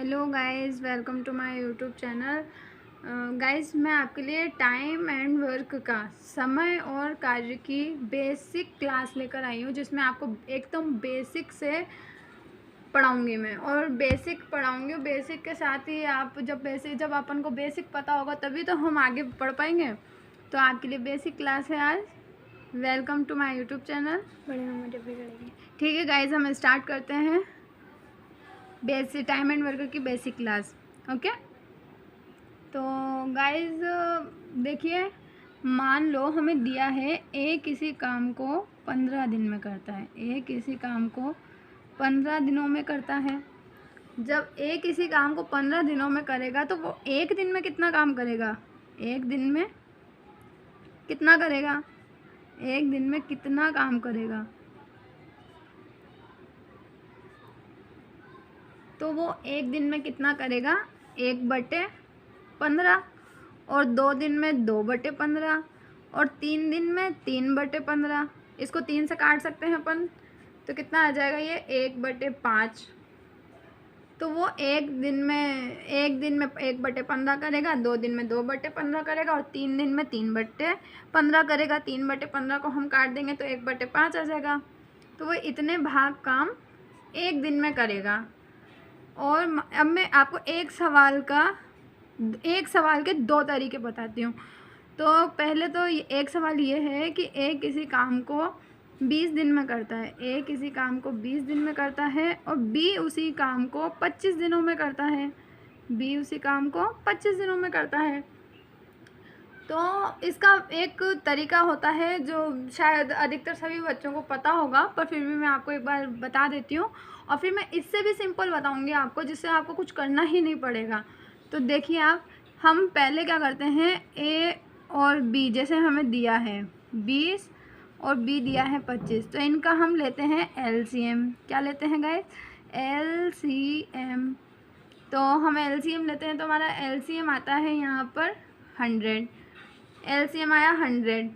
Hello guys, welcome to my YouTube channel. Guys, मैं आपके लिए टाइम एंड वर्क का समय और कार्य की बेसिक क्लास लेकर आई हूँ, जिसमें आपको एकदम बेसिक से पढ़ाऊँगी मैं और बेसिक पढ़ाऊँगी। बेसिक के साथ ही आप जब अपन को बेसिक पता होगा तभी तो हम आगे पढ़ पाएंगे। तो आपके लिए बेसिक क्लास है आज। Welcome to my YouTube channel. बड़े मम्मा जब भी करेंगे। ठीक है गाइस, हम स्टार्ट करते हैं बेसिक टाइम एंड वर्क की बेसिक क्लास। ओके, तो गाइस देखिए, मान लो हमें दिया है ए किसी काम को 15 दिन में करता है। ए किसी काम को 15 दिनों में करता है। जब ए किसी काम को 15 दिनों में करेगा तो वो एक दिन में कितना काम करेगा? एक दिन में कितना करेगा? एक दिन में कितना काम करेगा? तो वो एक दिन में कितना करेगा? 1/15। और 2 दिन में 2/15 और 3 दिन में 3/15। इसको 3 से काट सकते हैं अपन, तो कितना आ जाएगा ये? 1/5। तो वो एक दिन में 1/15 करेगा, 2 दिन में 2/15 करेगा और 3 दिन में 3/15 करेगा। 3/15 को हम काट देंगे तो 1/5 आ जाएगा। तो वो इतने भाग काम एक दिन में करेगा। और अब मैं आपको एक सवाल के 2 तरीके बताती हूँ। तो पहले तो एक सवाल ये है कि ए किसी काम को 20 दिन में करता है। ए किसी काम को 20 दिन में करता है और बी उसी काम को 25 दिनों में करता है। बी उसी काम को 25 दिनों में करता है। तो इसका एक तरीका होता है जो शायद अधिकतर सभी बच्चों को पता होगा, पर फिर भी मैं आपको एक बार बता देती हूँ। और फिर मैं इससे भी सिंपल बताऊँगी आपको, जिससे आपको कुछ करना ही नहीं पड़ेगा। तो देखिए आप, हम पहले क्या करते हैं, ए और बी जैसे हमें दिया है 20 और बी दिया है 25, तो इनका हम लेते हैं एलसीएम। क्या लेते हैं गाइस? एलसीएम। तो हम एलसीएम लेते हैं तो हमारा एलसीएम आता है यहाँ पर 100। एलसीएम आया 100,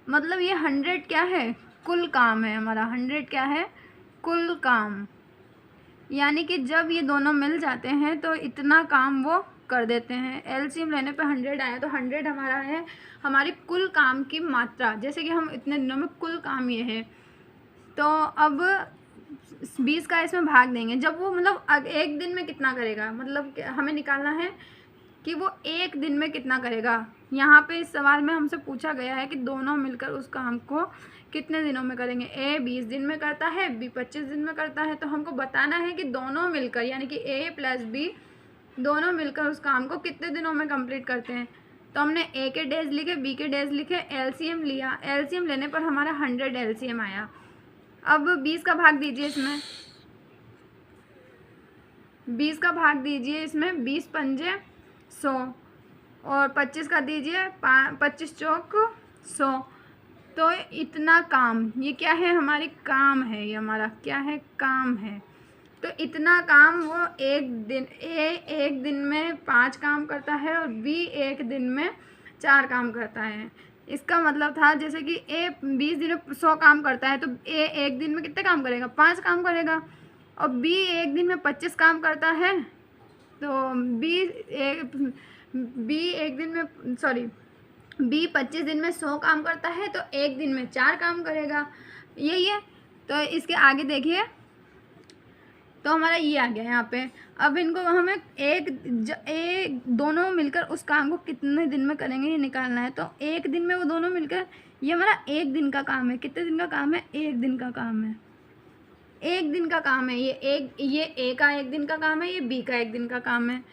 मतलब ये 100 क्या है? कुल काम है हमारा। 100 क्या है? कुल काम। यानी कि जब ये दोनों मिल जाते हैं तो इतना काम वो कर देते हैं। एलसीएम लेने पे 100 आया, तो 100 हमारा है हमारी कुल काम की मात्रा। जैसे कि हम इतने दिनों में कुल काम ये है। तो अब 20 का इसमें भाग देंगे। जब वो मतलब एक दिन में कितना करेगा, मतलब हमें निकालना है कि वो एक दिन में कितना करेगा। यहाँ पे इस सवाल में हमसे पूछा गया है कि दोनों मिलकर उस काम को कितने दिनों में करेंगे। ए 20 दिन में करता है, बी 25 दिन में करता है। तो हमको बताना है कि दोनों मिलकर, यानी कि ए प्लस बी दोनों मिलकर उस काम को कितने दिनों में कंप्लीट करते हैं। तो हमने ए के डेज लिखे, बी के डेज लिखे, एलसीएम लिया। एलसीएम लेने पर हमारा 100 एलसीएम आया। अब 20 का भाग दीजिए इसमें, 20 का भाग दीजिए इसमें। 20 पंजे 100 और 25 का दीजिए 25 चौक 100। तो इतना काम, ये क्या है? हमारी काम है। ये हमारा क्या है? काम है। तो इतना काम वो एक दिन में 5 काम करता है और बी एक दिन में 4 काम करता है। इसका मतलब था जैसे कि ए 20 दिन में 100 काम करता है, तो ए एक दिन में कितने काम करेगा? 5 काम करेगा। और बी एक दिन में 25 काम करता है, तो बी 25 दिन में 100 काम करता है, तो एक दिन में 4 काम करेगा। यही है। तो इसके आगे देखिए, तो हमारा ये आ गया यहाँ पे। अब इनको हमें दोनों मिलकर उस काम को कितने दिन में करेंगे ये निकालना है। तो एक दिन में वो दोनों मिलकर, ये हमारा एक दिन का काम है। कितने दिन का काम है? एक दिन का काम है। एक दिन का काम है ये ए का एक दिन का काम है, ये बी का एक दिन का काम है।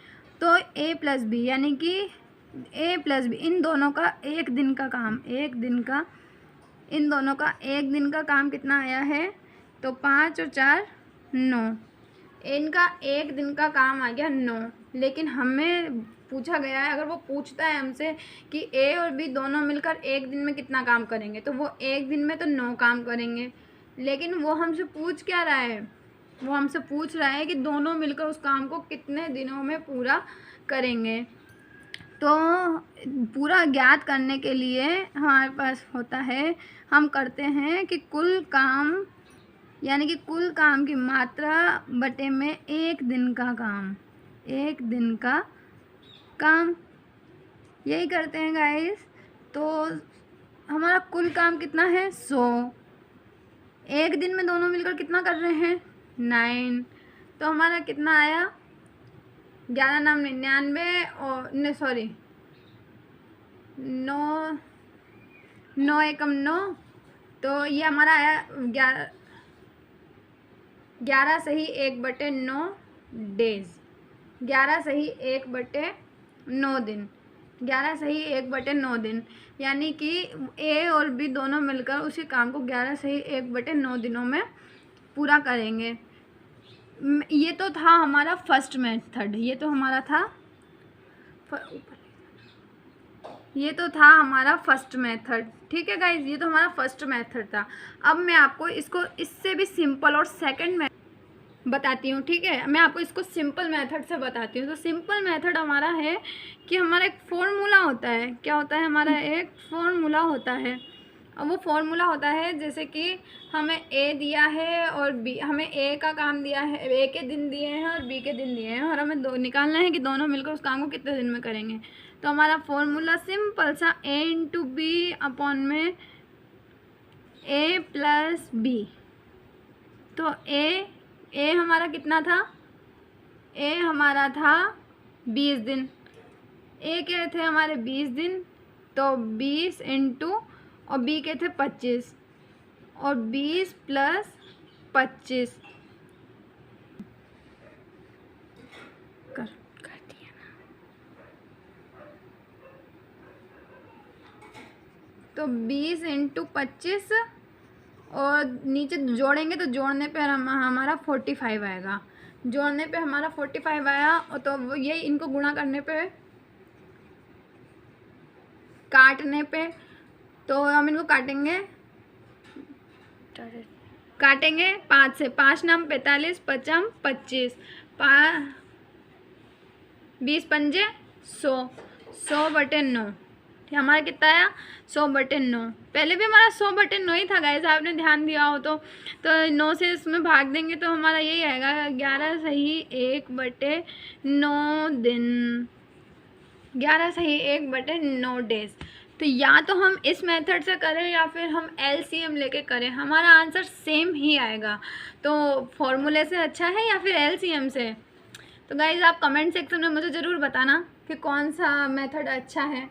तो ए प्लस बी, यानी कि ए प्लस बी, इन दोनों का एक दिन का काम, इन दोनों का एक दिन का काम कितना आया है? तो 5 और 4 9। इनका एक दिन का काम आ गया 9। लेकिन हमें पूछा गया है, अगर वो पूछता है हमसे कि ए और बी दोनों मिलकर एक दिन में कितना काम करेंगे, तो वो एक दिन में तो 9 काम करेंगे। लेकिन वो हमसे पूछ क्या रहा है? वो हमसे पूछ रहा है कि दोनों मिलकर उस काम को कितने दिनों में पूरा करेंगे। तो पूरा ज्ञात करने के लिए हमारे पास होता है, हम करते हैं कि कुल काम, यानी कि कुल काम की मात्रा बटे में एक दिन का काम। एक दिन का काम। यही करते हैं गाइस। तो हमारा कुल काम कितना है 100। एक दिन में दोनों मिलकर कितना कर रहे हैं 9। तो हमारा कितना आया 11 नाम 99 और सॉरी 9 9 एकम 9। तो ये हमारा आया 11 सही 1/9 डेज। 11 सही 1/9 दिन। 11 सही 1/9 दिन, यानी कि ए और बी दोनों मिलकर उसी काम को 11 सही 1/9 दिनों में पूरा करेंगे। ये तो था हमारा फर्स्ट मेथड। ये तो हमारा फर्स्ट मेथड। ठीक है गाइज, ये तो हमारा फर्स्ट मेथड था। अब मैं आपको इसको इससे भी सिंपल और सेकंड मेथड बताती हूँ। ठीक है, मैं आपको इसको सिंपल मेथड से बताती हूँ। तो सिंपल मेथड हमारा है कि हमारा एक फॉर्मूला होता है। क्या होता है हमारा एक फॉर्मूला होता है। अब वो फॉर्मूला होता है जैसे कि हमें ए दिया है और बी, हमें ए का काम दिया है, ए के दिन दिए हैं और बी के दिन दिए हैं, और हमें निकालना है कि दोनों मिलकर उस काम को कितने दिन में करेंगे। तो हमारा फॉर्मूला सिंपल सा ए इंटू बी अपॉन में ए प्लस बी। तो ए हमारा कितना था, ए हमारा था 20 दिन। ए के थे हमारे 20 दिन, तो 20 इंटू और बी के थे 25, और 20 प्लस 25 कर दिया ना। तो 20 इंटू 25 और नीचे जोड़ेंगे तो जोड़ने पे हमारा 45 आएगा। जोड़ने पे हमारा 45 आया, और तो ये इनको गुणा करने पे, काटने पे, तो हम इनको काटेंगे 5 से। 5 नाम 45, 5 25, 20 पंजे 100, 100/9। हमारा कितना आया 100/9। पहले भी हमारा 100/9 ही था गाइस, आपने ध्यान दिया हो तो 9 से इसमें भाग देंगे तो हमारा यही आएगा 11 सही 1/9 दिन। 11 सही 1/9 डेज। तो या तो हम इस मेथड से करें या फिर हम एलसीएम लेके करें, हमारा आंसर सेम ही आएगा। तो फॉर्मूले से अच्छा है या फिर एलसीएम से? तो गाइज आप कमेंट सेक्शन में मुझे ज़रूर बताना कि कौन सा मेथड अच्छा है।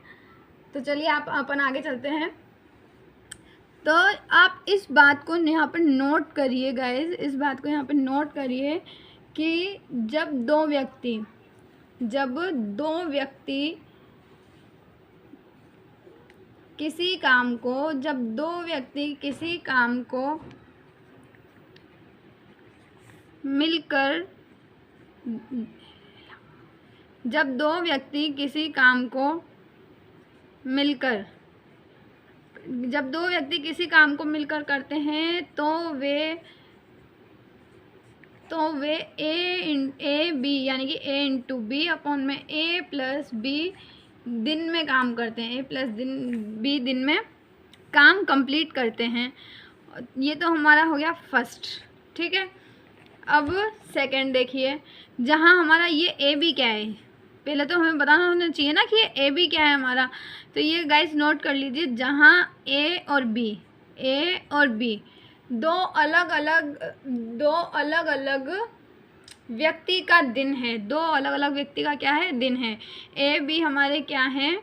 तो चलिए आप अपन आगे चलते हैं। तो आप इस बात को यहाँ पर नोट करिए गाइज, इस बात को यहाँ पर नोट करिए कि जब दो व्यक्ति किसी काम को मिलकर, जब दो व्यक्ति किसी काम को मिलकर करते हैं तो वे ए बी यानी कि ए इंटू बी अपॉन में ए प्लस बी दिन में काम करते हैं। ए प्लस बी दिन में काम कंप्लीट करते हैं। ये तो हमारा हो गया फर्स्ट। ठीक है, अब सेकंड देखिए, जहाँ हमारा ये ए बी क्या है, पहले तो हमें बताना होना चाहिए ना कि ये ए बी क्या है हमारा। तो ये गाइस नोट कर लीजिए, जहाँ ए और बी दो अलग अलग व्यक्ति का दिन है। दो अलग अलग व्यक्ति का क्या है, दिन है। ए बी हमारे क्या हैं,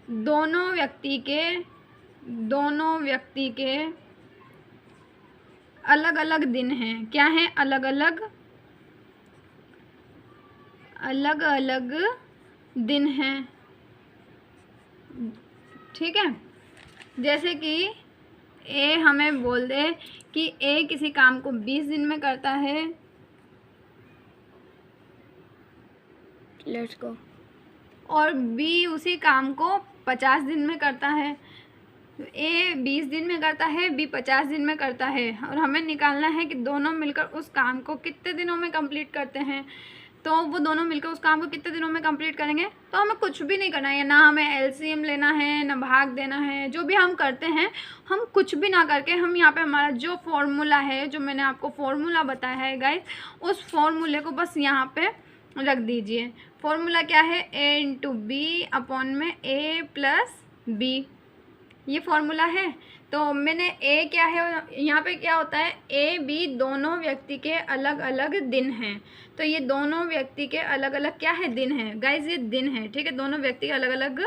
दोनों व्यक्ति के अलग अलग दिन हैं। क्या है, अलग अलग दिन हैं। ठीक है, जैसे कि ए हमें बोल दे कि ए किसी काम को 20 दिन में करता है, लेट्स गो, और बी उसी काम को 50 दिन में करता है। ए 20 दिन में करता है, बी 50 दिन में करता है, और हमें निकालना है कि दोनों मिलकर उस काम को कितने दिनों में कंप्लीट करते हैं। तो वो दोनों मिलकर उस काम को कितने दिनों में कंप्लीट करेंगे। तो हमें कुछ भी नहीं करना है, ना हमें एलसीएम लेना है, ना भाग देना है। जो भी हम करते हैं, हम कुछ भी ना करके हम यहाँ पे हमारा जो फॉर्मूला है, जो मैंने आपको फॉर्मूला बताया है गाइस, उस फॉर्मूले को बस यहाँ पे रख दीजिए। फॉर्मूला क्या है, a इंटू बी अपॉन में a प्लस बी, ये फॉर्मूला है। तो मैंने a क्या है यहाँ पे, क्या होता है a b दोनों व्यक्ति के अलग अलग दिन हैं, तो ये दोनों व्यक्ति के अलग अलग क्या है, दिन है गाइज, ये दिन है, ठीक है, दोनों व्यक्ति के अलग अलग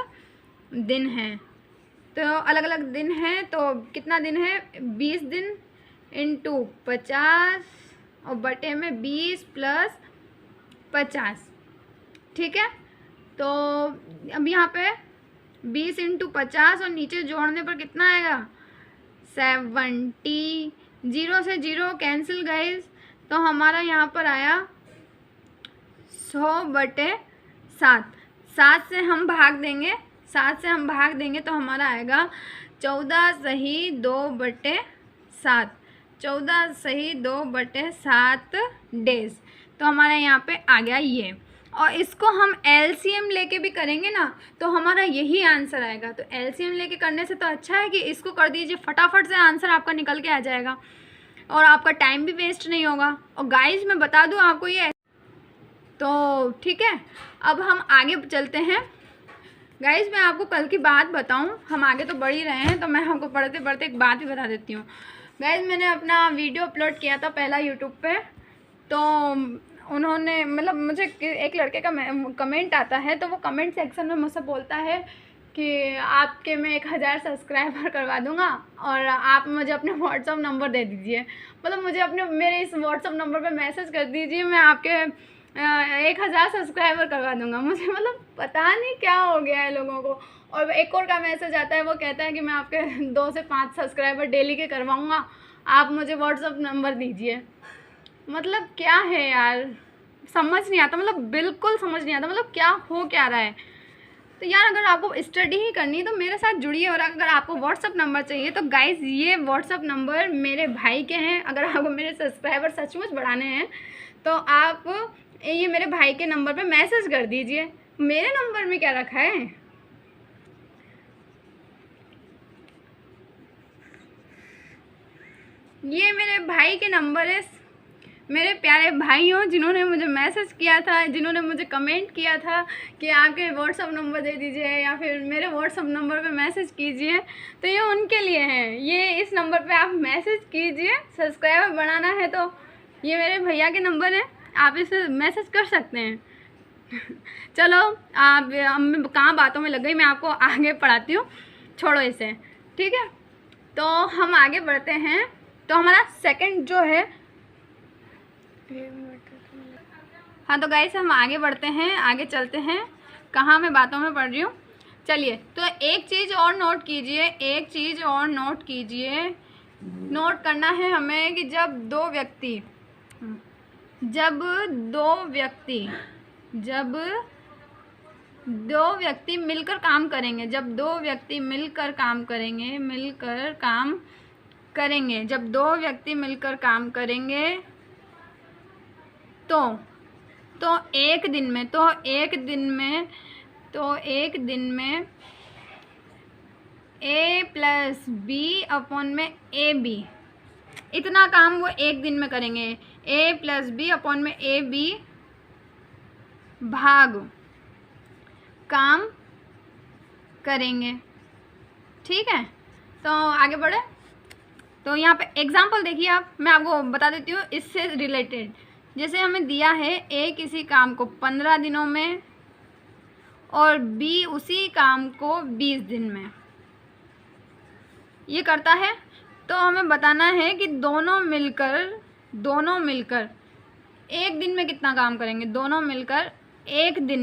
दिन हैं। तो अलग अलग दिन हैं, तो कितना दिन है, 20 दिन इंटू 50 और बटे में 20 प्लस 50, ठीक है। तो अब यहाँ पे 20 इंटू 50 और नीचे जोड़ने पर कितना आएगा, 70, 0 से 0 कैंसिल गाइज, तो हमारा यहाँ पर आया 100 बटे 7, 7 से हम भाग देंगे, 7 से हम भाग देंगे तो हमारा आएगा 14 सही 2 बटे 7, 14 सही 2 बटे 7 डेज। तो हमारे यहाँ पे आ गया ये, और इसको हम एलसीएम लेके भी करेंगे ना तो हमारा यही आंसर आएगा। तो एलसीएम लेके करने से तो अच्छा है कि इसको कर दीजिए, फटाफट से आंसर आपका निकल के आ जाएगा और आपका टाइम भी वेस्ट नहीं होगा। और गाइस मैं बता दूँ आपको ये, तो ठीक है, अब हम आगे चलते हैं। गाइस मैं आपको कल की बात बताऊं, हम आगे तो बढ़ ही रहे हैं, तो मैं आपको पढ़ते पढ़ते एक बात भी बता देती हूँ। गाइस मैंने अपना वीडियो अपलोड किया था पहला यूट्यूब पे, तो उन्होंने मतलब मुझे एक लड़के का कमेंट आता है, तो वो कमेंट सेक्शन में मुझसे बोलता है कि आपके मैं 1000 सब्सक्राइबर करवा दूंगा और आप मुझे अपने व्हाट्सअप नंबर दे दीजिए, मतलब मुझे अपने मेरे इस व्हाट्सअप नंबर पे मैसेज कर दीजिए, मैं आपके 1000 सब्सक्राइबर करवा दूंगा। मुझे मतलब पता नहीं क्या हो गया है लोगों को। और एक और का मैसेज आता है, वो कहता है कि मैं आपके 2 से 5 सब्सक्राइबर डेली के करवाऊँगा, आप मुझे व्हाट्सअप नंबर दीजिए। मतलब क्या है यार, समझ नहीं आता, मतलब बिल्कुल समझ नहीं आता, मतलब क्या हो क्या रहा है। तो यार अगर आपको स्टडी ही करनी है तो मेरे साथ जुड़िए, और अगर आपको व्हाट्सअप नंबर चाहिए तो गाइज़ ये व्हाट्सअप नंबर मेरे भाई के हैं। अगर आपको मेरे सब्सक्राइबर सचमुच बढ़ाने हैं तो आप ये मेरे भाई के नंबर पे मैसेज कर दीजिए। मेरे नंबर में क्या रखा है, ये मेरे भाई के नंबर है। मेरे प्यारे भाई हो जिन्होंने मुझे मैसेज किया था, जिन्होंने मुझे कमेंट किया था कि आपके व्हाट्सअप नंबर दे दीजिए या फिर मेरे व्हाट्सअप नंबर पे मैसेज कीजिए, तो ये उनके लिए है। ये इस नंबर पे आप मैसेज कीजिए, सब्सक्राइबर बढ़ाना है तो ये मेरे भैया के नंबर है, आप इसे मैसेज कर सकते हैं। चलो आप, मैं कहाँ बातों में लग गई, मैं आपको आगे पढ़ाती हूँ, छोड़ो इसे, ठीक है। तो हम आगे बढ़ते हैं। तो हमारा सेकंड जो है, हाँ तो गाइस हम आगे बढ़ते हैं, आगे चलते हैं, कहाँ मैं बातों में पढ़ रही हूँ। चलिए तो एक चीज़ और नोट कीजिए, एक चीज़ और नोट कीजिए, नोट करना है हमें कि जब दो व्यक्ति मिलकर काम करेंगे, जब दो व्यक्ति मिलकर काम करेंगे, तो एक दिन में a प्लस बी अपॉन में ए बी, इतना काम वो एक दिन में करेंगे। a प्लस बी अपॉन में ए बी भाग काम करेंगे, ठीक है। तो आगे बढ़े, तो यहाँ पे एग्जाम्पल देखिए आप, मैं आपको बता देती हूँ इससे रिलेटेड। जैसे हमें दिया है ए किसी काम को 15 दिनों में और बी उसी काम को 20 दिन में ये करता है, तो हमें बताना है कि दोनों मिलकर एक दिन में कितना काम करेंगे, दोनों मिलकर एक दिन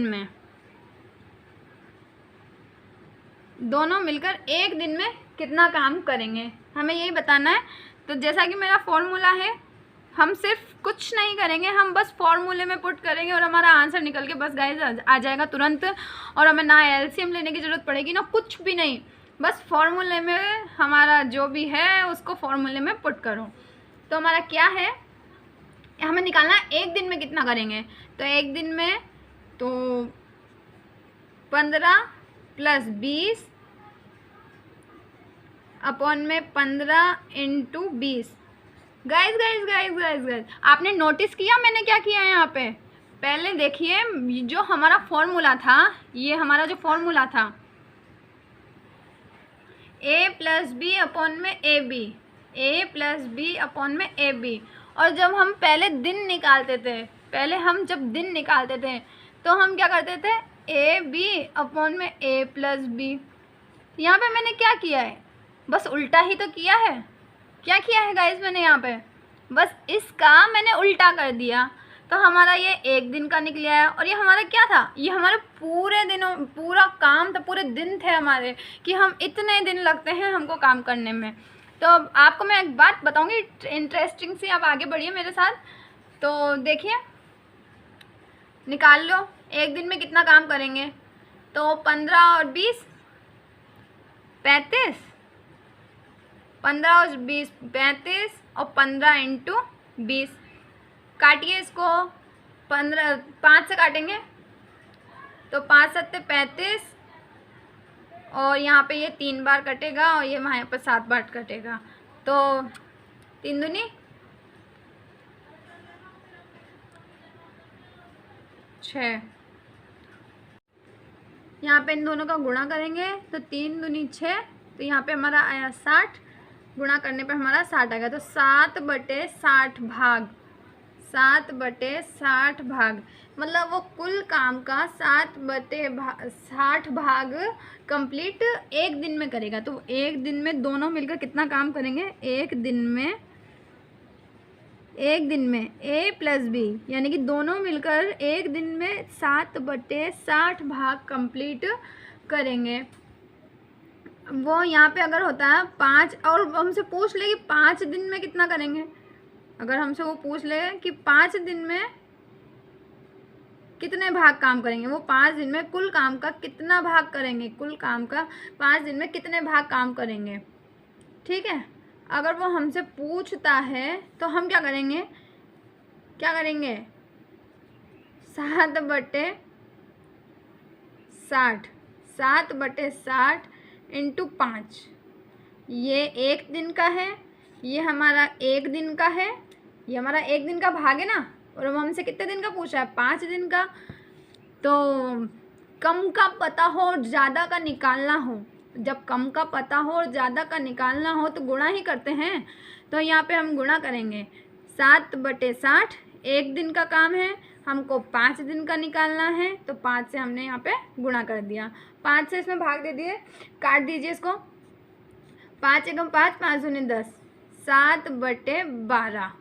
में कितना काम करेंगे, हमें यही बताना है। तो जैसा कि मेरा फॉर्मूला है, हम सिर्फ कुछ नहीं करेंगे, हम बस फॉर्मूले में पुट करेंगे और हमारा आंसर निकल के बस गाइस आ जाएगा तुरंत, और हमें ना एलसीएम लेने की ज़रूरत पड़ेगी ना कुछ भी नहीं, बस फॉर्मूले में हमारा जो भी है उसको फॉर्मूले में पुट करो। तो हमारा क्या है, हमें निकालना है एक दिन में कितना करेंगे। तो एक दिन में तो 15 प्लस 20 अपॉन में 15 इंटू 20। गाइज आपने नोटिस किया मैंने क्या किया है यहाँ पे, पहले देखिए जो हमारा फॉर्मूला था, ये हमारा जो फॉर्मूला था a प्लस बी अपॉन में A B, A plus B upon में ए बी। और जब हम पहले दिन निकालते थे, पहले हम जब दिन निकालते थे तो हम क्या करते थे, ए बी अपॉन में ए प्लस बी। यहाँ पे मैंने क्या किया है, बस उल्टा ही तो किया है। क्या किया है गाइस मैंने यहाँ पे, बस इसका मैंने उल्टा कर दिया, तो हमारा ये एक दिन का निकल आया। और ये हमारा क्या था, ये हमारे पूरे दिनों, पूरा काम था, पूरे दिन थे हमारे कि हम इतने दिन लगते हैं हमको काम करने में। तो अब आपको मैं एक बात बताऊंगी इंटरेस्टिंग सी, आप आगे बढ़िए मेरे साथ। तो देखिए निकाल लो एक दिन में कितना काम करेंगे, तो 15 और 20 35, 15 और 20 35 और 15 इंटू 20। काटिए इसको, 15 5 से काटेंगे तो 5 7 35, और यहाँ पे ये 3 बार कटेगा और ये वहाँ पर 7 बार कटेगा, तो 3 दूनी 6। यहाँ पे इन दोनों का गुणा करेंगे तो 3 दूनी 6, तो यहाँ पे हमारा आया 60, गुणा करने पे हमारा 60 आ गया। तो 7/60 भाग, 7/60 भाग, मतलब वो कुल काम का 7/60 भाग कंप्लीट एक दिन में करेगा। तो एक दिन में दोनों मिलकर कितना काम करेंगे, एक दिन में ए प्लस बी, यानी कि दोनों मिलकर एक दिन में 7/60 भाग कंप्लीट करेंगे। वो यहाँ पे अगर होता है 5, और हमसे पूछ ले कि 5 दिन में कितना करेंगे, अगर हमसे वो पूछ ले कि 5 दिन में कितने भाग काम करेंगे, वो 5 दिन में कुल काम का कितना भाग करेंगे, कुल काम का 5 दिन में कितने भाग काम करेंगे, ठीक है। अगर वो हमसे पूछता है तो हम क्या करेंगे, 7/60 इंटू 5, ये एक दिन का है, ये हमारा एक दिन का है, ये हमारा एक दिन का भाग है ना। और वो हमसे कितने दिन का पूछा है, 5 दिन का। तो कम का पता हो और ज़्यादा का निकालना हो, जब कम का पता हो और ज़्यादा का निकालना हो तो गुणा ही करते हैं। तो यहाँ पे हम गुणा करेंगे, 7/60 एक दिन का काम है, हमको 5 दिन का निकालना है, तो 5 से हमने यहाँ पे गुणा कर दिया, 5 से इसमें भाग दे दिए, काट दीजिए इसको, 5 एकम 5, 5 दूनी 10, 7/12,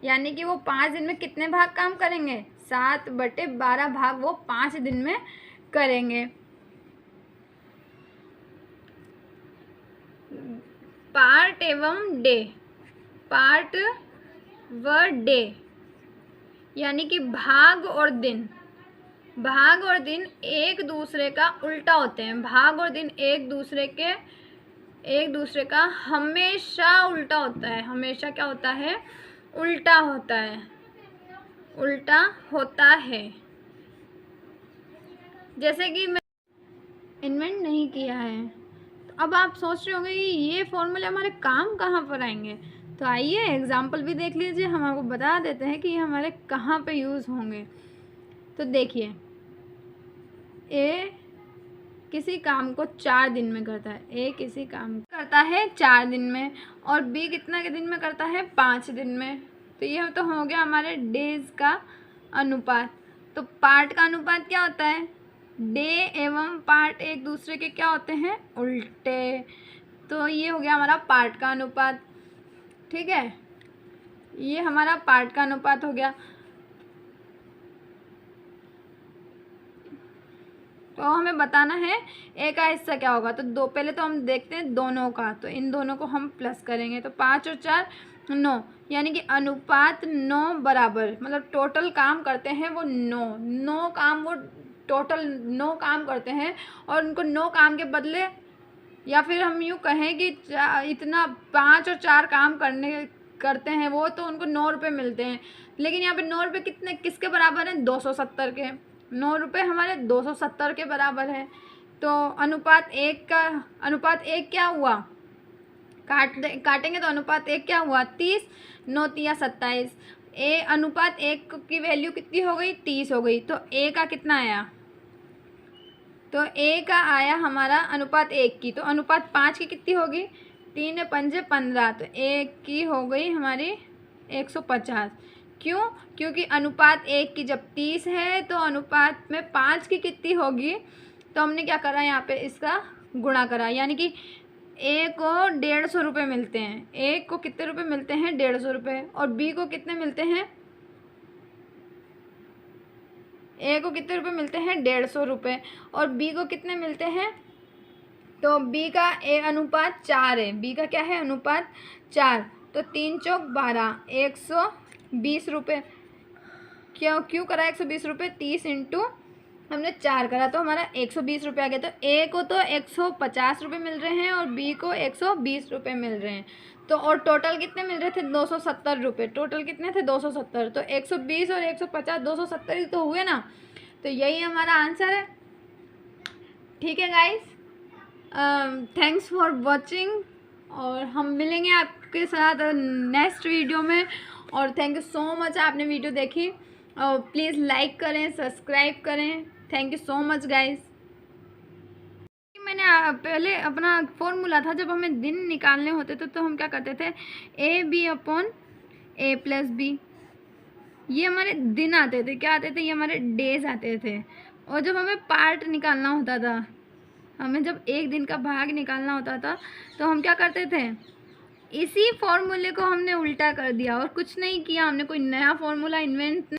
यानी कि वो 5 दिन में कितने भाग काम करेंगे, 7/12 भाग वो 5 दिन में करेंगे। पार्ट एवं डे, पार्ट व डे, यानी कि भाग और दिन, भाग और दिन एक दूसरे का उल्टा होते हैं। भाग और दिन एक दूसरे का हमेशा उल्टा होता है, हमेशा क्या होता है, उल्टा होता है, उल्टा होता है। जैसे कि मैं इन्वेंट नहीं किया है, तो अब आप सोच रहे होंगे कि ये फॉर्मूले हमारे काम कहाँ पर आएंगे। तो आइए एग्जाम्पल भी देख लीजिए, हम आपको बता देते हैं कि ये हमारे कहाँ पे यूज़ होंगे। तो देखिए, ए किसी काम को 4 दिन में करता है, ए किसी काम करता है 4 दिन में, और बी कितना के दिन में करता है, 5 दिन में। तो ये तो हो गया हमारे डेज का अनुपात। तो पार्ट का अनुपात क्या होता है, डे एवं पार्ट एक दूसरे के क्या होते हैं, उल्टे। तो ये हो गया हमारा पार्ट का अनुपात, ठीक है, ये हमारा पार्ट का अनुपात हो गया। तो हमें बताना है ए का हिस्सा क्या होगा। तो पहले तो हम देखते हैं दोनों का, तो इन दोनों को हम प्लस करेंगे, तो 5 और 4 9, यानी कि अनुपात 9 बराबर, मतलब टोटल काम करते हैं वो 9 काम, वो टोटल 9 काम करते हैं, और उनको 9 काम के बदले, या फिर हम यूँ कहें कि इतना 5 और 4 काम करते हैं वो, तो उनको 9 रुपये मिलते हैं। लेकिन यहाँ पे 9 रुपये किसके बराबर हैं, 270 के। 9 रुपये हमारे 270 के बराबर है। तो अनुपात एक क्या हुआ, काटेंगे तो अनुपात एक क्या हुआ, 30, 9 तिया 27, ए अनुपात 1 की वैल्यू कितनी हो गई, 30 हो गई। तो ए का कितना आया, तो ए का आया हमारा अनुपात 1 की। तो अनुपात 5 की कितनी होगी, 3 5 15। तो ए की हो गई हमारी 150। क्यों, क्योंकि अनुपात 1 की जब 30 है तो अनुपात में 5 की कितनी होगी, तो हमने क्या करा यहाँ पे इसका गुणा करा, यानी कि ए को 150 रुपये मिलते हैं। ए को कितने रुपए मिलते हैं, 150 रुपये। और बी को कितने मिलते हैं, ए को कितने रुपए मिलते हैं, 150 रुपये। और बी को कितने मिलते हैं, तो बी का ए अनुपात 4 है। बी का क्या है, अनुपात 4। तो 3 चौक 12, 120 रुपये। क्यों करा 120 रुपये, 30 इंटू हमने 4 करा, तो हमारा 120 रुपये आ गया। तो ए को तो 150 रुपये मिल रहे हैं और बी को 120 रुपये मिल रहे हैं। तो और टोटल कितने मिल रहे थे, 270 रुपये। टोटल कितने थे, 270। तो 120 और 150 270 ही तो हुए ना। तो यही हमारा आंसर है। ठीक है गाइस, थैंक्स फॉर वॉचिंग, और हम मिलेंगे आपके साथ नेक्स्ट वीडियो में। और थैंक यू सो मच, आपने वीडियो देखी। और प्लीज़ लाइक करें, सब्सक्राइब करें। Thank you so much guys. मैंने पहले अपना फॉर्मूला था, जब हमें दिन निकालने होते थे तो हम क्या करते थे, A B upon A plus B. ये हमारे दिन आते थे, क्या आते थे, ये हमारे डेज आते थे। और जब हमें पार्ट निकालना होता था, हमें जब एक दिन का भाग निकालना होता था, तो हम क्या करते थे, इसी फॉर्मूले को हमने उल्टा कर दिया और कुछ नहीं किया। हमने कोई नया फॉर्मूला इन्वेंट